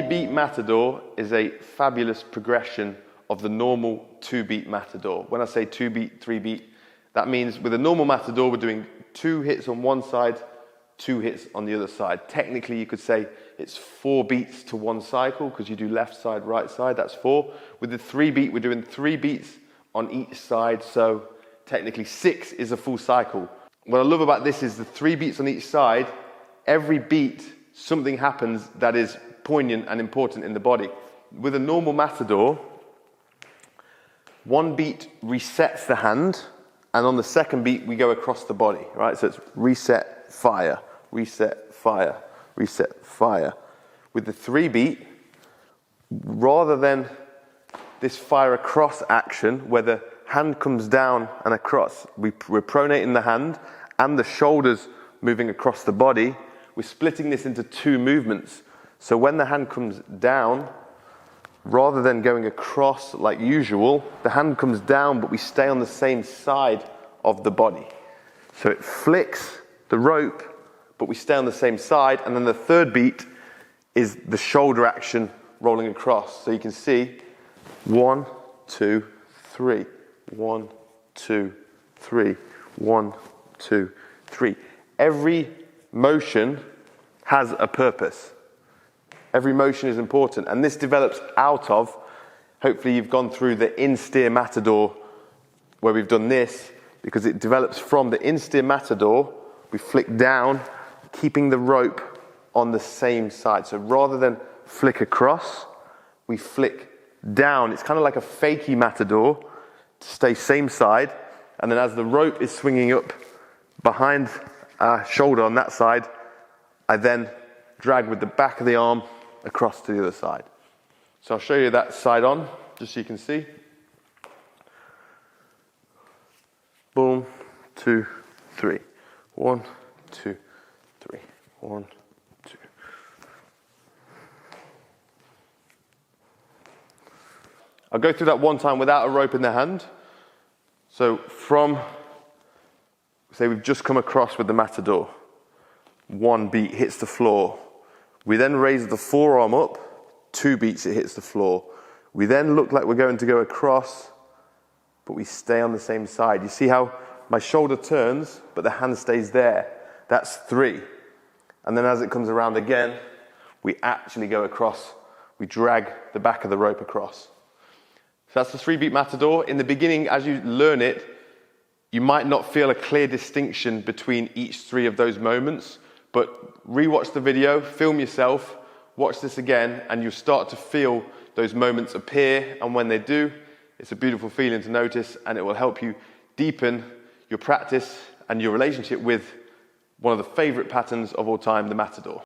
3-beat Matador is a fabulous progression of the normal 2-beat Matador. When I say 2-beat, 3-beat, that means with a normal Matador, we're doing 2 hits on one side, 2 hits on the other side. Technically, you could say it's 4 beats to one cycle because you do left side, right side, that's 4. With the 3-beat, we're doing 3 beats on each side, so technically 6 is a full cycle. What I love about this is the 3 beats on each side, every beat, something happens that is poignant and important in the body. With a normal Matador, 1 beat resets the hand, and on the 2nd beat, we go across the body, right? So it's reset, fire, reset, fire, reset, fire. With the 3-beat, rather than this fire across action, where the hand comes down and across, we're pronating the hand and the shoulders moving across the body, we're splitting this into 2 movements. So when the hand comes down, rather than going across like usual, the hand comes down, but we stay on the same side of the body. So it flicks the rope, but we stay on the same side. And then the 3rd beat is the shoulder action rolling across. So you can see 1, 2, 3, 1, 2, 3, 1, 2, 3. Every motion has a purpose. Every motion is important, and this develops out of, hopefully you've gone through the in-steer Matador where we've done this, because it develops from the in-steer Matador, we flick down, keeping the rope on the same side. So rather than flick across, we flick down. It's kind of like a fakie Matador to stay same side, and then as the rope is swinging up behind our shoulder on that side, I then drag with the back of the arm across to the other side. So I'll show you that side on, just so you can see. Boom, 2, 3. 1, 2, 3. 1, 2. I'll go through that one time without a rope in the hand. So from, say we've just come across with the Matador. 1 beat hits the floor. We then raise the forearm up, 2 beats, it hits the floor. We then look like we're going to go across, but we stay on the same side. You see how my shoulder turns, but the hand stays there. That's 3. And then as it comes around again, we actually go across. We drag the back of the rope across. So that's the 3-beat Matador. In the beginning, as you learn it, you might not feel a clear distinction between each 3 of those moments. But re-watch the video, film yourself, watch this again, and you'll start to feel those moments appear. And when they do, it's a beautiful feeling to notice, and it will help you deepen your practice and your relationship with one of the favorite patterns of all time, the Matador.